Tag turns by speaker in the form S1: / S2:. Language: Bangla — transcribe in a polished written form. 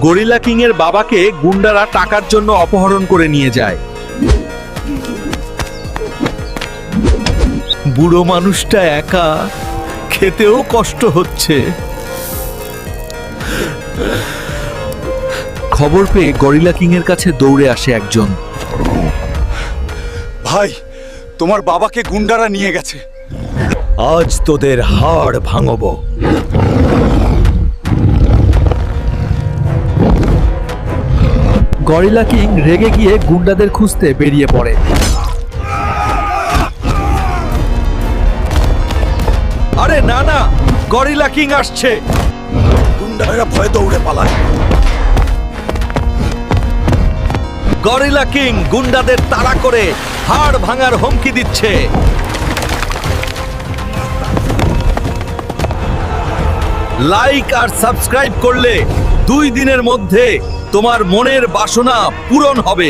S1: গরিলা কিং এর বাবাকে গুন্ডারা টাকার জন্য অপহরণ করে নিয়ে যায়। বুড়ো মানুষটা একা, খেতেও কষ্ট হচ্ছে। খবর পেয়ে গরিলা কিং এর কাছে দৌড়ে আসে একজন।
S2: ভাই, তোমার বাবাকে গুন্ডারা নিয়ে গেছে।
S3: আজ তোদের হাড় ভাঙবো।
S1: গরিলা কিং রেগে গিয়ে গুন্ডাদের খুঁজতে বেরিয়ে পড়ে। আরে না না, গরিলা কিং আসছে।
S3: গুন্ডারা ভয়ে দৌড়ে পালায়।
S1: গরিলা কিং গুন্ডাদের তাড়া করে হাড় ভাঙার হুমকি দিচ্ছে। লাইক আর সাবস্ক্রাইব করলে 2 দিনের মধ্যে তোমার মনের বাসনা পূরণ হবে।